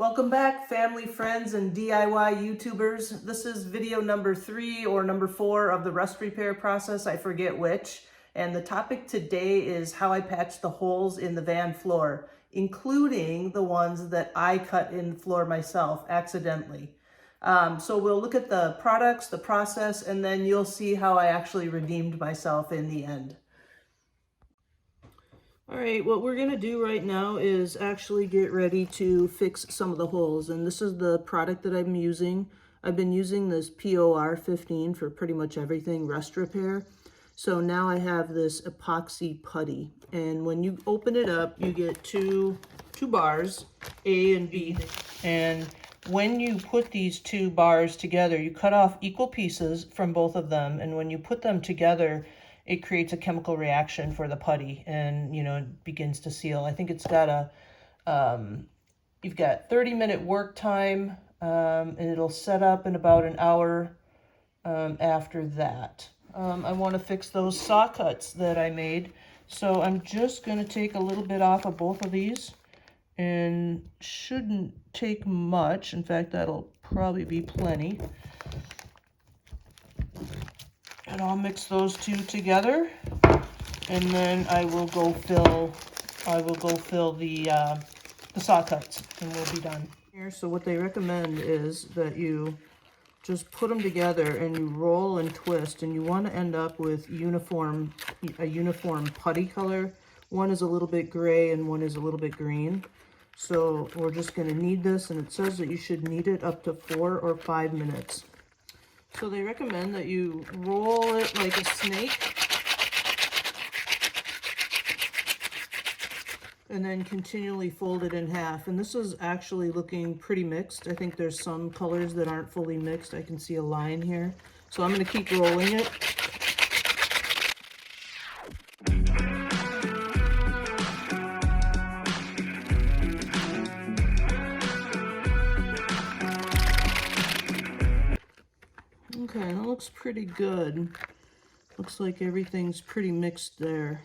Welcome back, family, friends, and DIY YouTubers. This is video number 3 or number 4 of the rust repair process, I forget which. And the topic today is how I patched the holes in the van floor, including the ones that I cut in the floor myself accidentally. So we'll look at the products, the process, and then you'll see how I actually redeemed myself in the end. All right, what we're gonna do right now is actually get ready to fix some of the holes. And this is the product that I'm using. I've been using this POR 15 for pretty much everything, rust repair. So now I have this epoxy putty. And when you open it up, you get two bars, A and B. And when you put these two bars together, you cut off equal pieces from both of them. And when you put them together, it creates a chemical reaction for the putty and, it begins to seal. I think it's got you've got 30-minute work time, and it'll set up in about an hour after that. I want to fix those saw cuts that I made. So I'm just going to take a little bit off of both of these, and shouldn't take much. In fact, that'll probably be plenty. And I'll mix those two together, and then I will go fill the saw cuts, and we'll be done. Here, so what they recommend is that you just put them together and you roll and twist, and you want to end up with a uniform putty color. One is a little bit gray and one is a little bit green. So we're just going to knead this, and it says that you should knead it up to 4 or 5 minutes. So they recommend that you roll it like a snake and then continually fold it in half. And this is actually looking pretty mixed. I think there's some colors that aren't fully mixed. I can see a line here. So I'm going to keep rolling it. Okay, that looks pretty good. Looks like everything's pretty mixed there.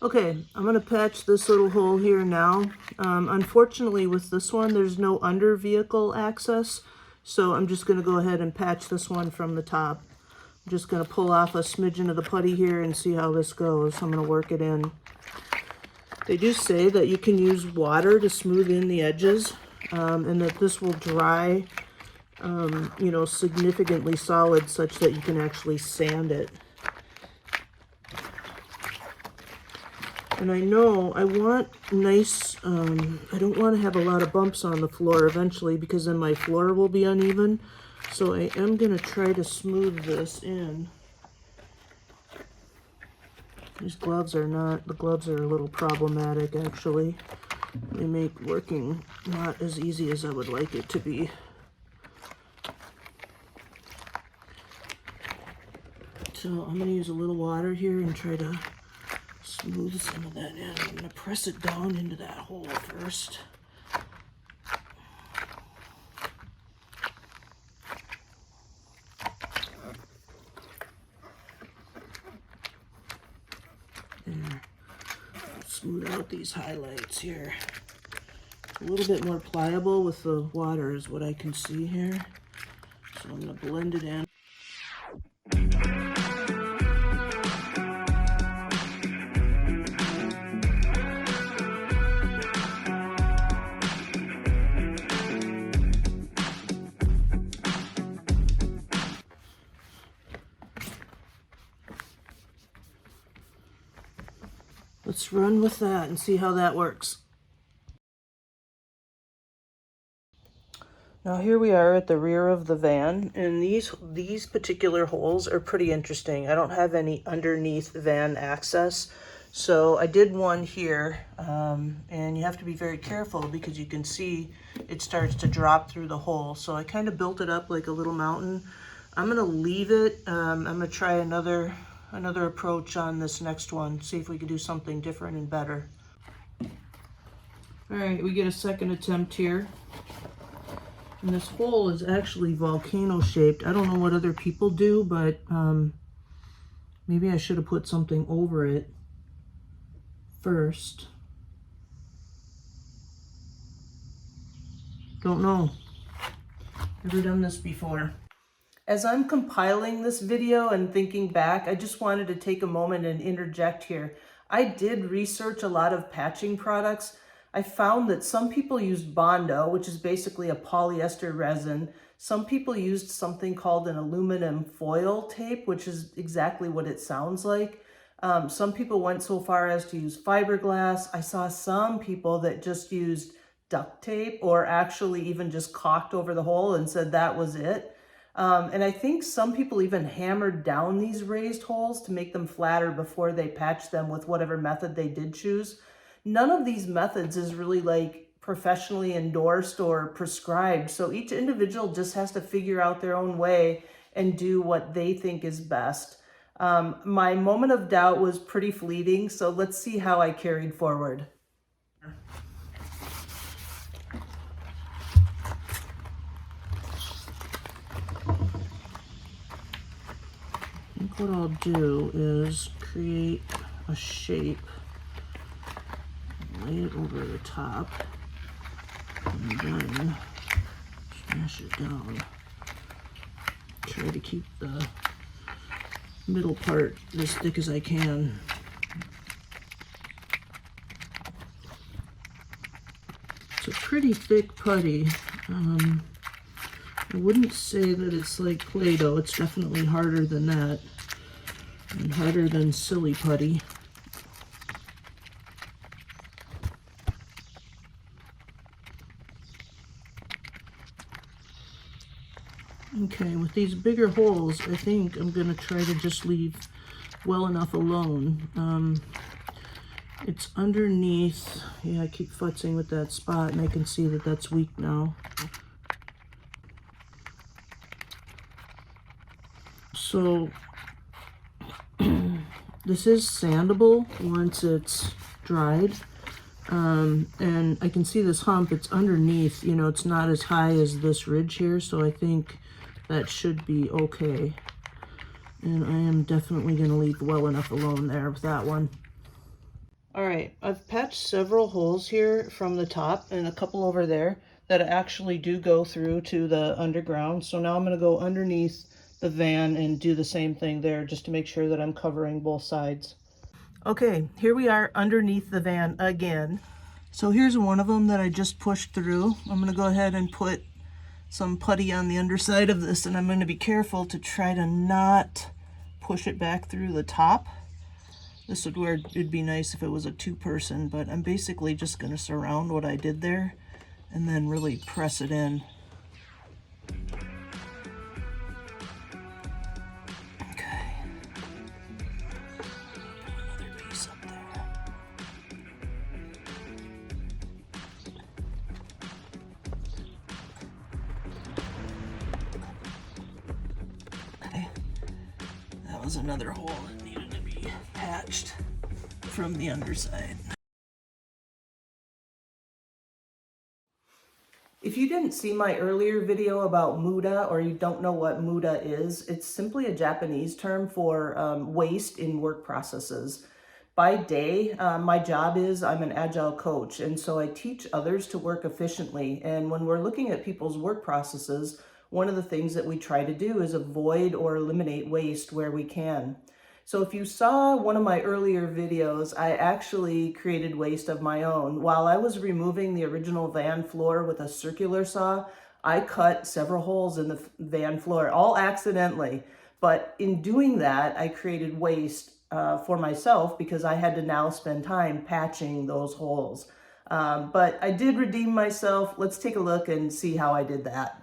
Okay, I'm going to patch this little hole here now. Unfortunately, with this one, there's no under vehicle access, so I'm just going to go ahead and patch this one from the top. I'm just going to pull off a smidgen of the putty here and see how this goes. I'm going to work it in. They do say that you can use water to smooth in the edges, and that this will dry, significantly solid such that you can actually sand it. And I know I want nice, I don't want to have a lot of bumps on the floor eventually, because then my floor will be uneven. So I am going to try to smooth this in. These gloves are not, the gloves are a little problematic actually. They make working not as easy as I would like it to be. So I'm going to use a little water here and try to smooth some of that in. I'm going to press it down into that hole first. There. Smooth out these highlights here. A little bit more pliable with the water is what I can see here. So I'm going to blend it in. Let's run with that and see how that works. Now here we are at the rear of the van, and these particular holes are pretty interesting. I don't have any underneath van access, so I did one here, and you have to be very careful because you can see it starts to drop through the hole. So I kind of built it up like a little mountain. I'm going to leave it. I'm going to try another approach on this next one, see if we can do something different and better. All right, we get a second attempt here. And this hole is actually volcano shaped. I don't know what other people do, but maybe I should have put something over it first. Don't know. Never done this before. As I'm compiling this video and thinking back, I just wanted to take a moment and interject here. I did research a lot of patching products. I found that some people used Bondo, which is basically a polyester resin. Some people used something called an aluminum foil tape, which is exactly what it sounds like. Some people went so far as to use fiberglass. I saw some people that just used duct tape or actually even just caulked over the hole and said that was it. And I think some people even hammered down these raised holes to make them flatter before they patched them with whatever method they did choose. None of these methods is really like professionally endorsed or prescribed. So each individual just has to figure out their own way and do what they think is best. My moment of doubt was pretty fleeting, so let's see how I carried forward. I think what I'll do is create a shape, lay it over the top, and then smash it down. Try to keep the middle part as thick as I can. It's a pretty thick putty. I wouldn't say that it's like Play-Doh. It's definitely harder than that, and harder than silly putty. Okay, with these bigger holes, I think I'm gonna try to just leave well enough alone. It's underneath. Yeah, I keep futzing with that spot and I can see that that's weak now. So this is sandable once it's dried. And I can see this hump, it's underneath, you know, it's not as high as this ridge here, so I think that should be okay. And I am definitely going to leave well enough alone there with that one. All right, I've patched several holes here from the top and a couple over there that actually do go through to the underground. So now I'm going to go underneath the van and do the same thing there just to make sure that I'm covering both sides. Okay, here we are underneath the van again. So here's one of them that I just pushed through. I'm going to go ahead and put some putty on the underside of this, and I'm going to be careful to try to not push it back through the top. This would where it'd be nice if it was a two-person, but I'm basically just going to surround what I did there and then really press it in. Okay. Another piece up there. Okay. That was another hole that needed to be patched from the underside. If you didn't see my earlier video about Muda, or you don't know what Muda is, it's simply a Japanese term for waste in work processes. By day, my job is I'm an agile coach, and so I teach others to work efficiently. And when we're looking at people's work processes, one of the things that we try to do is avoid or eliminate waste where we can. So if you saw one of my earlier videos, I actually created waste of my own. While I was removing the original van floor with a circular saw, I cut several holes in the van floor, all accidentally. But in doing that, I created waste for myself because I had to now spend time patching those holes. But I did redeem myself. Let's take a look and see how I did that.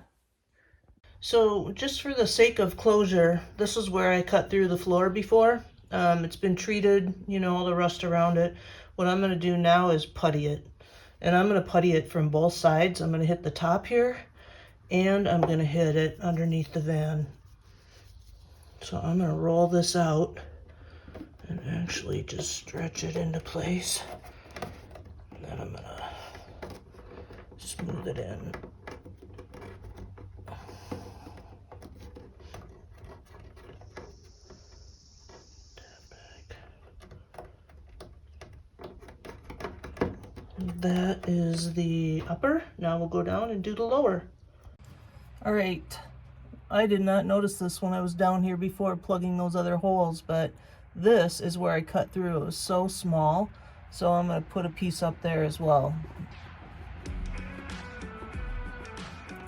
So just for the sake of closure, this is where I cut through the floor before. It's been treated, you know, all the rust around it. What I'm going to do now is putty it. And I'm going to putty it from both sides. I'm going to hit the top here, and I'm going to hit it underneath the van. So I'm going to roll this out and actually just stretch it into place. And then I'm going to smooth it in. That is the upper. Now we'll go down and do the lower. All right, I did not notice this when I was down here before plugging those other holes, but this is where I cut through. It was so small, so I'm going to put a piece up there as well.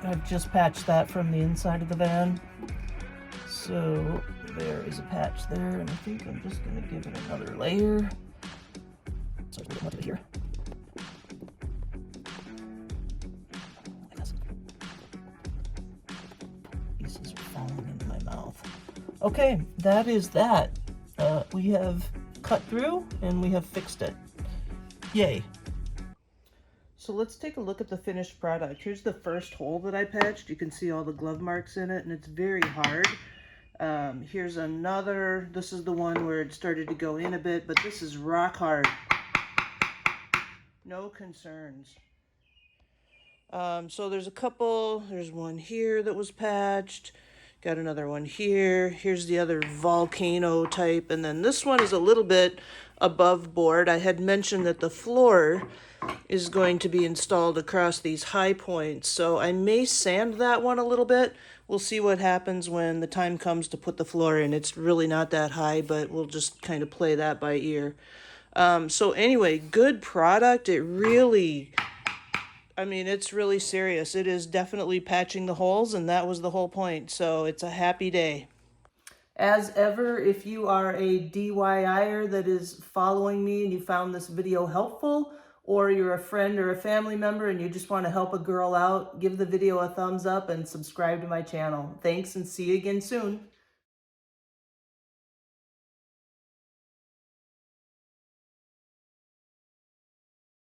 I've just patched that from the inside of the van. So there is a patch there, and I think I'm just going to give it another layer. Sorry, a little much of it here. Pieces are falling into my mouth. Okay, that is that. We have cut through and we have fixed it. Yay. So let's take a look at the finished product. Here's the first hole that I patched. You can see all the glove marks in it, and it's very hard. Here's another. This is the one where it started to go in a bit, but this is rock hard. No concerns. So there's a couple. There's one here that was patched. Got another one here. Here's the other volcano type. And then this one is a little bit above board. I had mentioned that the floor is going to be installed across these high points. So I may sand that one a little bit. We'll see what happens when the time comes to put the floor in. It's really not that high, but we'll just kind of play that by ear. So anyway, good product. It really... I mean, it's really serious. It is definitely patching the holes, and that was the whole point. So it's a happy day. As ever, if you are a DIYer that is following me and you found this video helpful, or you're a friend or a family member and you just want to help a girl out, give the video a thumbs up and subscribe to my channel. Thanks, and see you again soon.